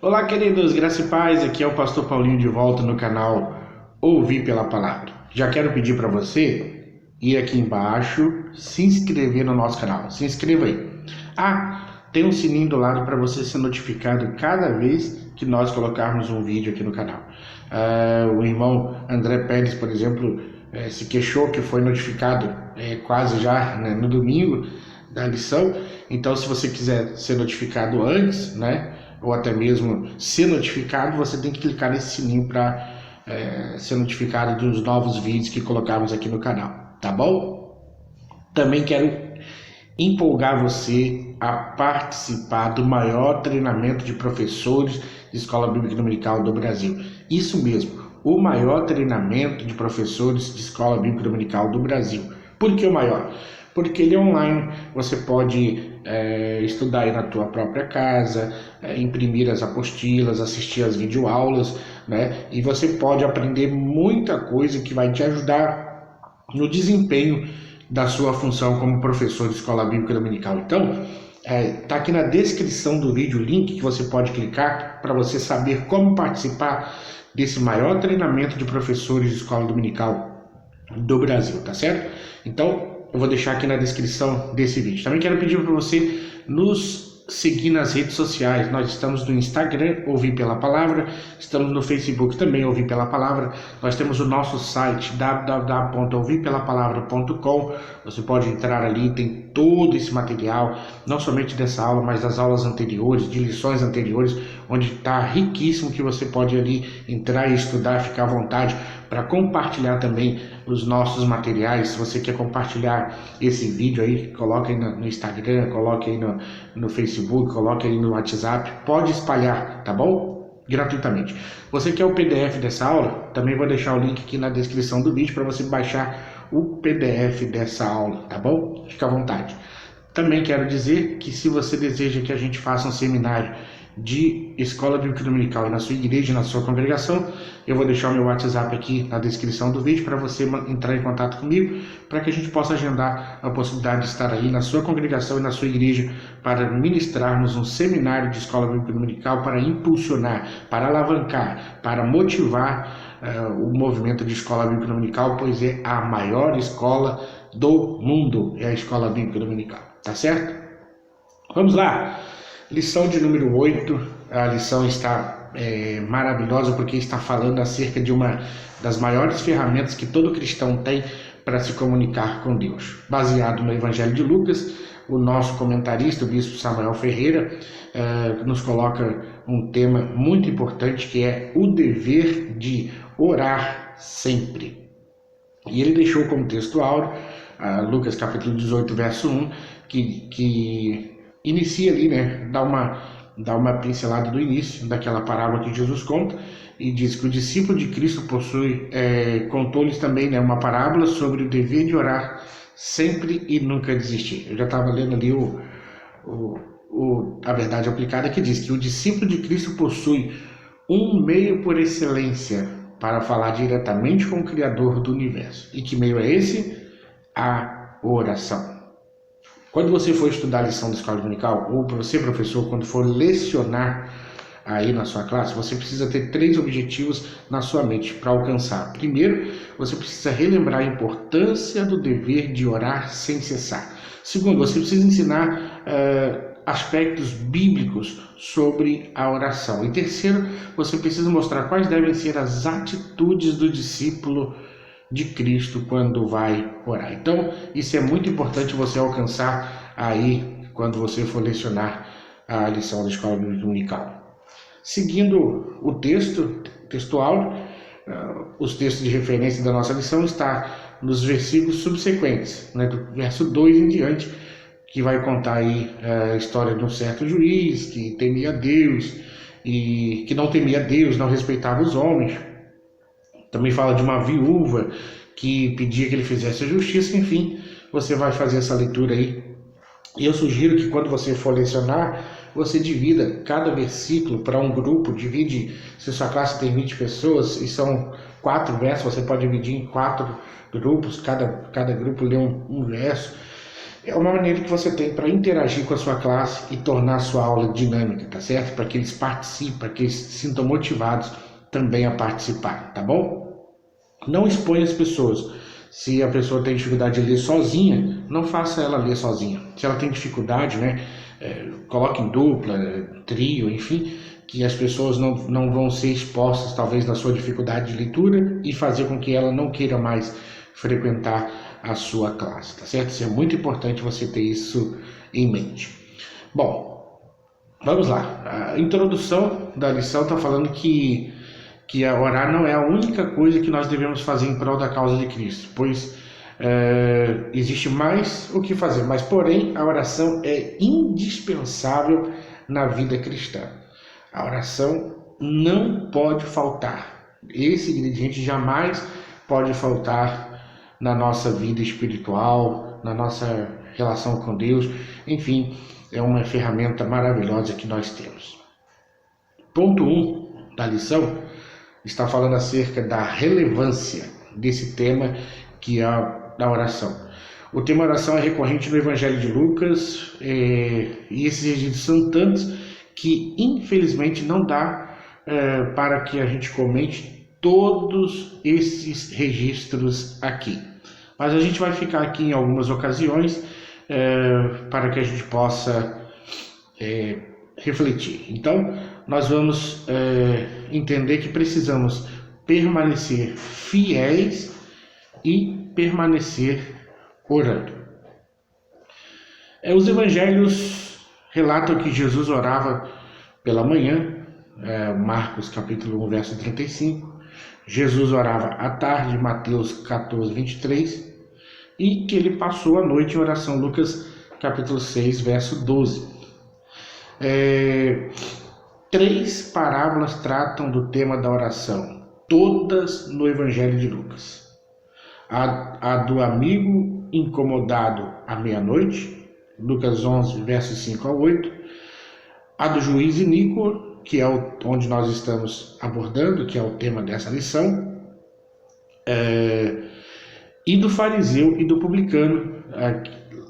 Olá, queridos, graça e paz, aqui é o pastor Paulinho de volta no canal Ouvir pela Palavra. Já quero pedir para você ir aqui embaixo, se inscrever no nosso canal, se inscreva aí. Tem um sininho do lado para você ser notificado cada vez que nós colocarmos um vídeo aqui no canal. O irmão André Pérez, por exemplo, se queixou que foi notificado quase já, né, no domingo da lição. Então, se você quiser ser notificado antes, né, ou até mesmo ser notificado, você tem que clicar nesse sininho para ser notificado dos novos vídeos que colocamos aqui no canal, tá bom? Também quero empolgar você a participar do maior treinamento de professores de Escola Bíblica Dominical do Brasil. Isso mesmo, o maior treinamento de professores de Escola Bíblica Dominical do Brasil. Por que o maior? Porque ele é online, você pode estudar aí na tua própria casa, imprimir as apostilas, assistir as videoaulas, né? E você pode aprender muita coisa que vai te ajudar no desempenho da sua função como professor de Escola Bíblica Dominical. Então, tá aqui na descrição do vídeo o link que você pode clicar para você saber como participar desse maior treinamento de professores de Escola Dominical do Brasil, tá certo? Então, eu vou deixar aqui na descrição desse vídeo. Também quero pedir para você nos seguir nas redes sociais. Nós estamos no Instagram, Ouvir pela Palavra, estamos no Facebook também, Ouvir pela Palavra. Nós temos o nosso site www.ouvirpelapalavra.com. Você pode entrar ali, tem todo esse material, não somente dessa aula, mas das aulas anteriores, de lições anteriores, onde está riquíssimo, que você pode ali entrar e estudar, ficar à vontade para compartilhar também os nossos materiais. Se você quer compartilhar esse vídeo aí, coloque aí no Instagram, coloque aí no Facebook, coloque aí no WhatsApp, pode espalhar, tá bom? Gratuitamente. Você quer o PDF dessa aula? Também vou deixar o link aqui na descrição do vídeo para você baixar o PDF dessa aula, tá bom? Fica à vontade. Também quero dizer que se você deseja que a gente faça um seminário de Escola Bíblica Dominical na sua igreja, na sua congregação, eu vou deixar o meu WhatsApp aqui na descrição do vídeo para você entrar em contato comigo, para que a gente possa agendar a possibilidade de estar aí na sua congregação e na sua igreja para ministrarmos um seminário de Escola Bíblica Dominical para impulsionar, para alavancar, para motivar o movimento de Escola Bíblica Dominical, pois é a maior escola do mundo, é a Escola Bíblica Dominical, tá certo? Vamos lá! Lição de número 8, a lição está maravilhosa porque está falando acerca de uma das maiores ferramentas que todo cristão tem para se comunicar com Deus. Baseado no Evangelho de Lucas, o nosso comentarista, o bispo Samuel Ferreira, nos coloca um tema muito importante que é o dever de orar sempre. E ele deixou como texto áureo, Lucas capítulo 18, verso 1, que inicia ali, né, dá uma pincelada do início daquela parábola que Jesus conta e diz que o discípulo de Cristo contou-lhes também, né, uma parábola sobre o dever de orar sempre e nunca desistir. Eu já estava lendo ali a verdade aplicada, que diz que o discípulo de Cristo possui um meio por excelência para falar diretamente com o Criador do universo. E que meio é esse? A oração. Quando você for estudar a lição da escola dominical, ou você, professor, quando for lecionar aí na sua classe, você precisa ter 3 objetivos na sua mente para alcançar. Primeiro, você precisa relembrar a importância do dever de orar sem cessar. Segundo, você precisa ensinar aspectos bíblicos sobre a oração. E terceiro, você precisa mostrar quais devem ser as atitudes do discípulo de Cristo quando vai orar. Então, isso é muito importante você alcançar aí quando você for lecionar a lição da Escola Bíblica Dominical. Seguindo o textual, os textos de referência da nossa lição está nos versículos subsequentes, né, do verso 2 em diante, que vai contar aí a história de um certo juiz que temia Deus e que não temia Deus, não respeitava os homens. Também fala de uma viúva que pedia que ele fizesse a justiça. Enfim, você vai fazer essa leitura aí. E eu sugiro que quando você for lecionar, você divida cada versículo para um grupo. Divide, se sua classe tem 20 pessoas e são 4 versos, você pode dividir em 4 grupos. Cada grupo lê um verso. É uma maneira que você tem para interagir com a sua classe e tornar a sua aula dinâmica, tá certo? Para que eles participem, para que eles se sintam motivados também a participar, tá bom? Não exponha as pessoas. Se a pessoa tem dificuldade de ler sozinha, não faça ela ler sozinha. Se ela tem dificuldade, né, coloque em dupla, trio, enfim, que as pessoas não vão ser expostas talvez na sua dificuldade de leitura e fazer com que ela não queira mais frequentar a sua classe, tá certo? Isso é muito importante você ter isso em mente. Bom, vamos lá. A introdução da lição está falando que orar não é a única coisa que nós devemos fazer em prol da causa de Cristo, pois existe mais o que fazer, mas porém a oração é indispensável na vida cristã. A oração não pode faltar. Esse ingrediente jamais pode faltar na nossa vida espiritual, na nossa relação com Deus. Enfim, é uma ferramenta maravilhosa que nós temos. Ponto 1 da lição está falando acerca da relevância desse tema que é a da oração. O tema oração é recorrente no Evangelho de Lucas e esses registros são tantos que infelizmente não dá para que a gente comente todos esses registros aqui. Mas a gente vai ficar aqui em algumas ocasiões para que a gente possa refletir. Então, nós vamos entender que precisamos permanecer fiéis e permanecer orando. Os evangelhos relatam que Jesus orava pela manhã, Marcos capítulo 1, verso 35, Jesus orava à tarde, Mateus 14, 23, e que ele passou a noite em oração, Lucas capítulo 6, verso 12. 3 parábolas tratam do tema da oração, todas no Evangelho de Lucas. A do amigo incomodado à meia-noite, Lucas 11, versos 5 a 8. A do juiz iníquo, que é onde nós estamos abordando, que é o tema dessa lição. E do fariseu e do publicano,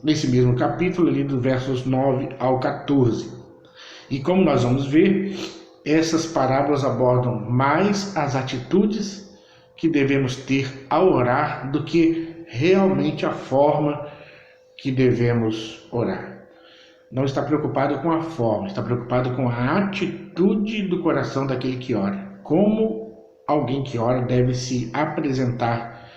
nesse mesmo capítulo, ali dos versos 9 ao 14. E como nós vamos ver, essas parábolas abordam mais as atitudes que devemos ter ao orar do que realmente a forma que devemos orar. Não está preocupado com a forma, está preocupado com a atitude do coração daquele que ora. Como alguém que ora deve se apresentar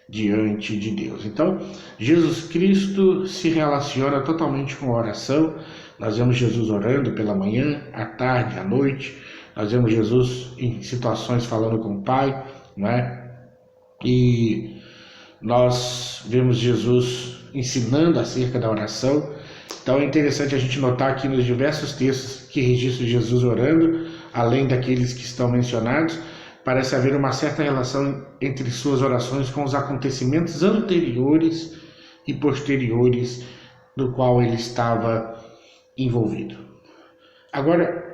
diante de Deus. Então, Jesus Cristo se relaciona totalmente com a oração. Nós vemos Jesus orando pela manhã, à tarde, à noite. Nós vemos Jesus em situações falando com o Pai, né? E nós vemos Jesus ensinando acerca da oração. Então é interessante a gente notar aqui nos diversos textos que registram Jesus orando, além daqueles que estão mencionados, parece haver uma certa relação entre suas orações com os acontecimentos anteriores e posteriores do qual ele estava envolvido. Agora,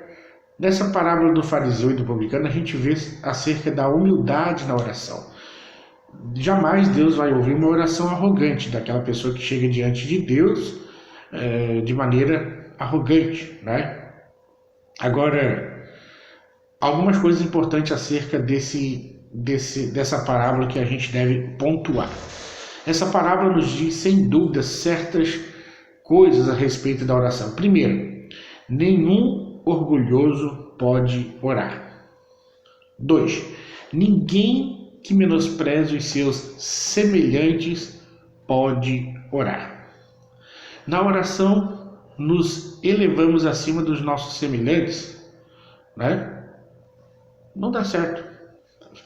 nessa parábola do fariseu e do publicano, a gente vê acerca da humildade na oração. Jamais Deus vai ouvir uma oração arrogante daquela pessoa que chega diante de Deus de maneira arrogante, né? Agora, algumas coisas importantes acerca dessa parábola que a gente deve pontuar. Essa parábola nos diz, sem dúvida, certas coisas a respeito da oração. Primeiro, nenhum orgulhoso pode orar. 2, ninguém que menospreze os seus semelhantes pode orar. Na oração, nos elevamos acima dos nossos semelhantes, né? Não dá certo.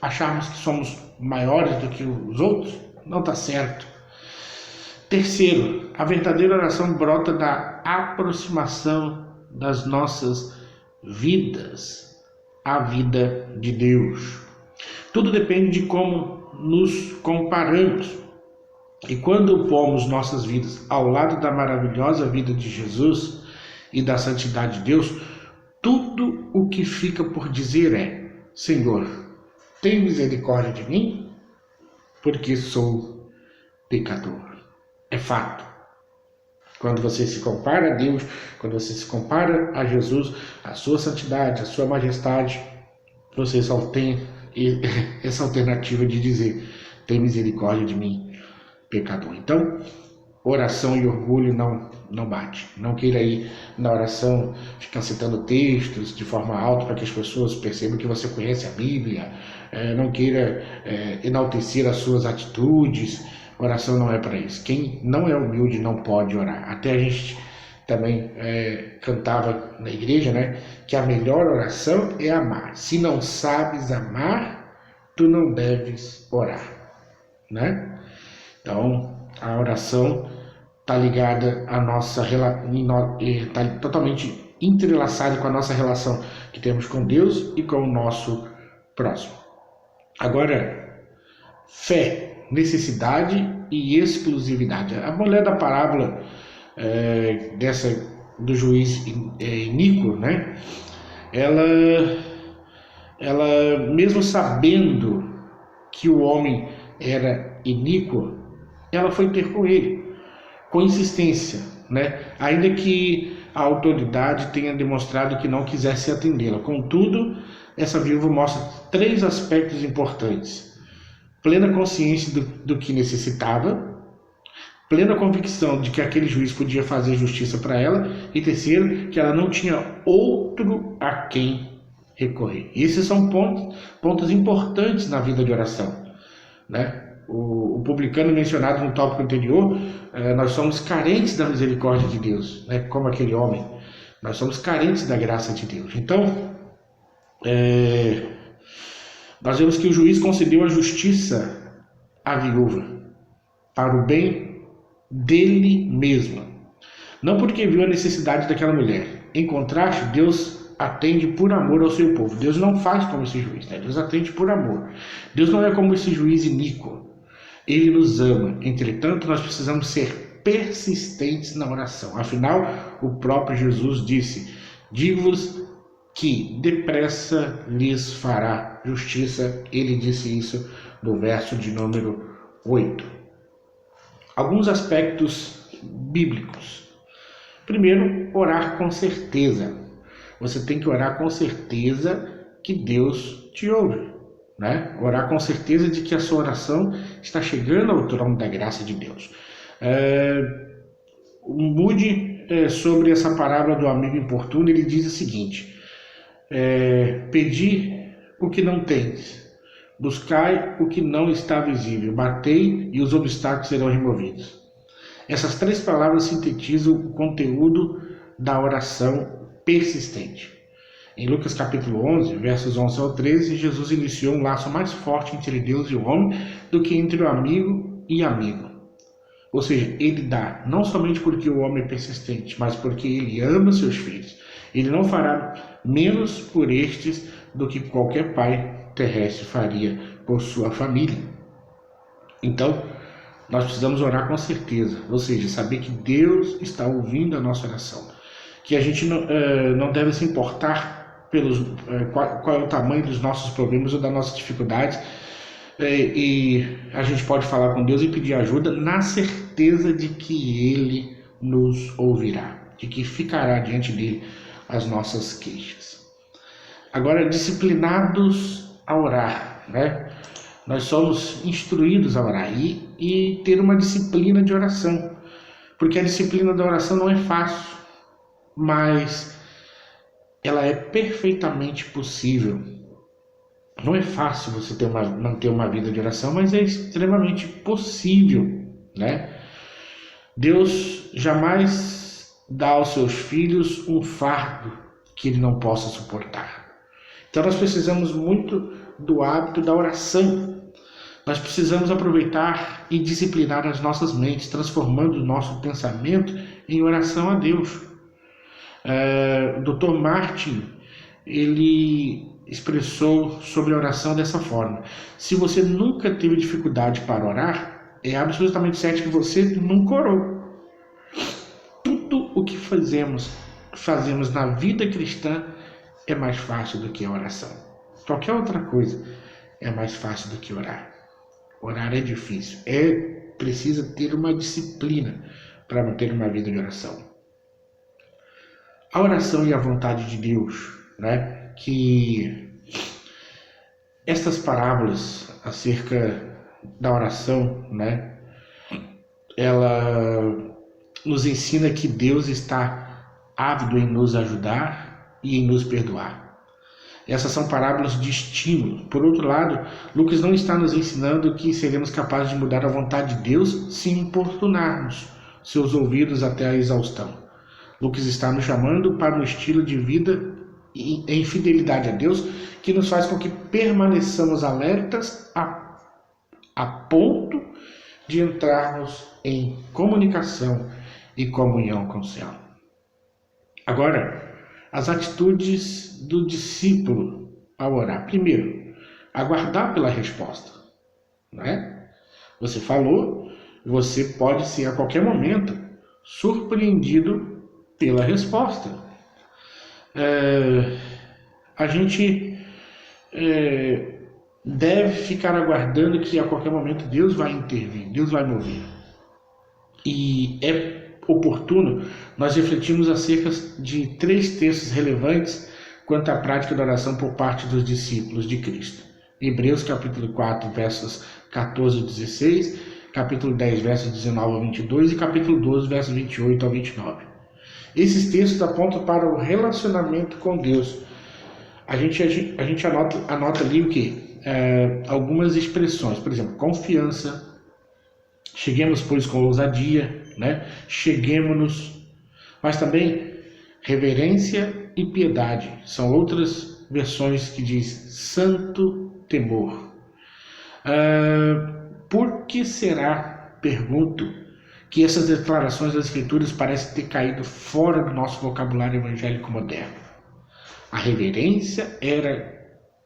Acharmos que somos maiores do que os outros, não dá certo. Terceiro, a verdadeira oração brota da aproximação das nossas vidas à vida de Deus. Tudo depende de como nos comparamos. E quando pomos nossas vidas ao lado da maravilhosa vida de Jesus e da santidade de Deus, tudo o que fica por dizer é: Senhor, tem misericórdia de mim, porque sou pecador. É fato. Quando você se compara a Deus, quando você se compara a Jesus, a sua santidade, a sua majestade, você só tem essa alternativa de dizer: tem misericórdia de mim, pecador. Então, oração e orgulho não bate. Não queira ir na oração ficar citando textos de forma alta para que as pessoas percebam que você conhece a Bíblia. Não queira enaltecer as suas atitudes. Oração não é para isso. Quem não é humilde não pode orar. Até a gente também cantava na igreja, né, que a melhor oração é amar. Se não sabes amar, tu não deves orar, né? Então, a oração está ligada à nossa está totalmente entrelaçada com a nossa relação que temos com Deus e com o nosso próximo. Agora, fé, necessidade e exclusividade. A mulher da parábola do juiz iníquo, né? Ela mesmo sabendo que o homem era iníquo, ela foi ter com ele, com insistência, né? Ainda que a autoridade tenha demonstrado que não quisesse atendê-la. Contudo, essa viúva mostra 3 aspectos importantes: plena consciência do que necessitava, plena convicção de que aquele juiz podia fazer justiça para ela, e terceiro, que ela não tinha outro a quem recorrer. E esses são pontos importantes na vida de oração, né? O publicano mencionado no tópico anterior, nós somos carentes da misericórdia de Deus, né? Como aquele homem, nós somos carentes da graça de Deus. Então, nós vemos que o juiz concedeu a justiça à viúva para o bem dele mesmo, não porque viu a necessidade daquela mulher. Em contraste, Deus atende por amor ao seu povo. Deus não faz como esse juiz, né? Deus atende por amor. Deus não é como esse juiz iníquo. Ele nos ama. Entretanto, nós precisamos ser persistentes na oração. Afinal, o próprio Jesus disse: digo-vos que depressa lhes fará justiça. Ele disse isso no verso de número 8. Alguns aspectos bíblicos. Primeiro, orar com certeza. Você tem que orar com certeza que Deus te ouve, né? Orar com certeza de que a sua oração está chegando ao trono da graça de Deus. Mude sobre essa parábola do amigo importuno. Ele diz o seguinte: pedi o que não tens, buscai o que não está visível, batei e os obstáculos serão removidos. Essas 3 palavras sintetizam o conteúdo da oração persistente. Em Lucas capítulo 11, versos 11 ao 13, Jesus iniciou um laço mais forte entre Deus e o homem do que entre o amigo e amigo. Ou seja, ele dá, não somente porque o homem é persistente, mas porque ele ama seus filhos. Ele não fará menos por estes do que qualquer pai terrestre faria por sua família. Então, nós precisamos orar com certeza, ou seja, saber que Deus está ouvindo a nossa oração. Que a gente não deve se importar qual é o tamanho dos nossos problemas ou das nossas dificuldades, e a gente pode falar com Deus e pedir ajuda na certeza de que Ele nos ouvirá, de que ficará diante dele as nossas queixas. Agora, disciplinados a orar, né? Nós somos instruídos a orar e ter uma disciplina de oração, porque a disciplina da oração não é fácil, mas ela é perfeitamente possível. Não é fácil você manter uma vida de oração, mas é extremamente possível, né? Deus jamais dá aos seus filhos um fardo que ele não possa suportar. Então nós precisamos muito do hábito da oração. Nós precisamos aproveitar e disciplinar as nossas mentes, transformando o nosso pensamento em oração a Deus. O Dr. Martin, ele expressou sobre a oração dessa forma: se você nunca teve dificuldade para orar, é absolutamente certo que você nunca orou. Tudo o que fazemos na vida cristã é mais fácil do que a oração. Qualquer outra coisa é mais fácil do que orar. Orar é difícil, precisa ter uma disciplina para manter uma vida de oração. A oração e a vontade de Deus, né? Que estas parábolas acerca da oração, né? Ela nos ensina que Deus está ávido em nos ajudar e em nos perdoar. Essas são parábolas de estímulo. Por outro lado, Lucas não está nos ensinando que seremos capazes de mudar a vontade de Deus se importunarmos seus ouvidos até a exaustão. Lucas está nos chamando para um estilo de vida em fidelidade a Deus que nos faz com que permaneçamos alertas a ponto de entrarmos em comunicação e comunhão com o céu. Agora, as atitudes do discípulo ao orar. Primeiro, aguardar pela resposta. Não é? Você falou, você pode ser a qualquer momento surpreendido pela resposta. A gente deve ficar aguardando que a qualquer momento Deus vai intervir, Deus vai mover. E é oportuno nós refletirmos acerca de 3 textos relevantes quanto à prática da oração por parte dos discípulos de Cristo. Hebreus capítulo 4, versos 14 a 16, capítulo 10, versos 19 a 22 e capítulo 12, versos 28 a 29. Esses textos apontam para o relacionamento com Deus. A gente anota ali o quê? Algumas expressões, por exemplo, confiança, cheguemos, pois, com ousadia, né? Cheguemo-nos, mas também reverência e piedade, são outras versões que diz santo temor. Por que será, pergunto, que essas declarações das Escrituras parecem ter caído fora do nosso vocabulário evangélico moderno? A reverência era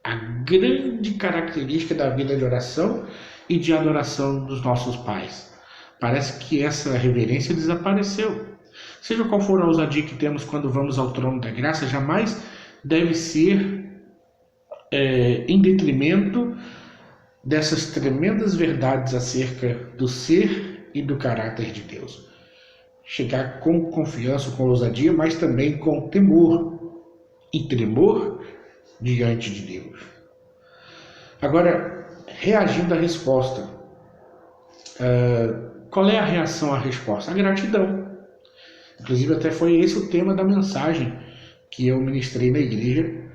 a grande característica da vida de oração e de adoração dos nossos pais. Parece que essa reverência desapareceu. Seja qual for a ousadia que temos quando vamos ao trono da graça, jamais deve ser em detrimento dessas tremendas verdades acerca do ser e do caráter de Deus. Chegar com confiança, com ousadia, mas também com temor e tremor diante de Deus. Agora, reagindo à resposta. Qual é a reação à resposta? A gratidão. Inclusive, até foi esse o tema da mensagem que eu ministrei na igreja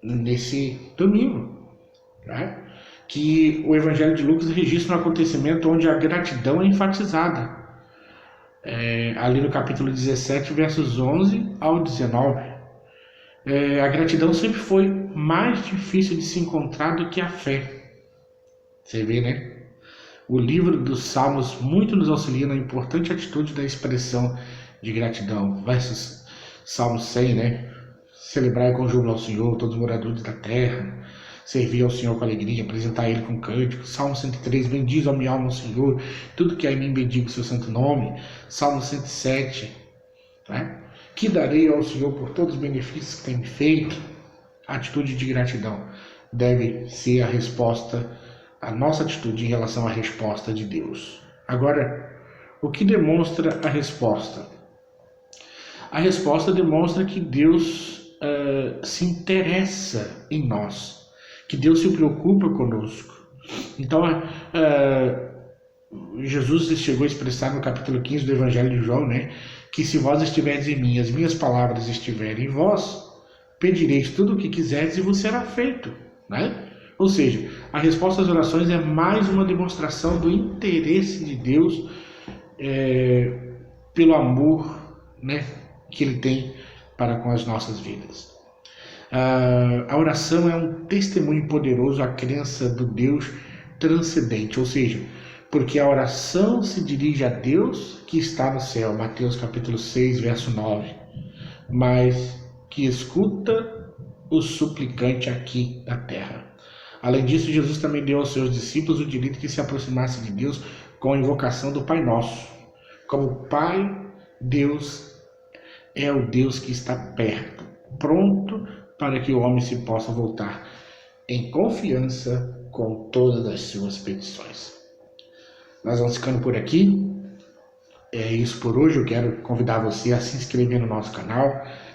nesse domingo. Né? Que o Evangelho de Lucas registra um acontecimento onde a gratidão é enfatizada. Ali no capítulo 17, versos 11 ao 19. A gratidão sempre foi mais difícil de se encontrar do que a fé. Você vê, né? O livro dos Salmos muito nos auxilia na importante atitude da expressão de gratidão. Versos Salmo 100, né? Celebrai com júbilo ao Senhor, todos os moradores da terra. Servir ao Senhor com alegria, apresentar a Ele com cântico. Salmo 103, bendiz a minha alma ao Senhor, tudo que há em mim bendiga o seu santo nome. Salmo 107, né? Que darei ao Senhor por todos os benefícios que tem me feito. A atitude de gratidão deve ser a resposta, a nossa atitude em relação à resposta de Deus. Agora, o que demonstra a resposta? A resposta demonstra que Deus se interessa em nós, que Deus se preocupa conosco. Então, Jesus chegou a expressar no capítulo 15 do Evangelho de João, né, que se vós estiverdes em mim, as minhas palavras estiverem em vós, pedireis tudo o que quiserdes e vos será feito. Né? Ou seja, a resposta às orações é mais uma demonstração do interesse de Deus pelo amor, né, que Ele tem para com as nossas vidas. A oração é um testemunho poderoso à crença do Deus transcendente, ou seja, porque a oração se dirige a Deus que está no céu, Mateus capítulo 6, verso 9, mas que escuta o suplicante aqui na terra. Além disso, Jesus também deu aos seus discípulos o direito que se aproximasse de Deus com a invocação do Pai Nosso. Como Pai, Deus é o Deus que está perto, pronto para que o homem se possa voltar em confiança com todas as suas petições. Nós vamos ficando por aqui. é isso por hoje. Eu quero convidar você a se inscrever no nosso canal,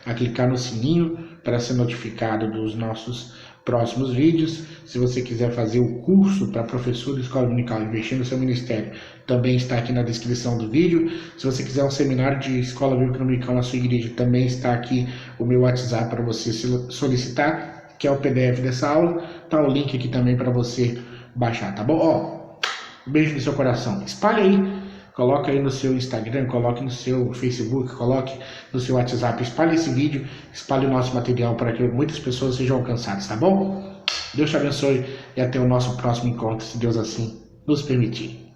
a clicar no sininho para ser notificado dos nossos próximos vídeos. Se você quiser fazer o curso para professor de escola dominical, investir no seu ministério, também está aqui na descrição do vídeo. Se você quiser um seminário de escola bíblica dominical na sua igreja, também está aqui o meu WhatsApp para você solicitar, que é o PDF dessa aula. Tá o link aqui também para você baixar, tá bom? Ó, um beijo no seu coração. Espalhe aí, coloque aí no seu Instagram, coloque no seu Facebook, coloque no seu WhatsApp, espalhe esse vídeo, espalhe o nosso material para que muitas pessoas sejam alcançadas, tá bom? Deus te abençoe e até o nosso próximo encontro, se Deus assim nos permitir.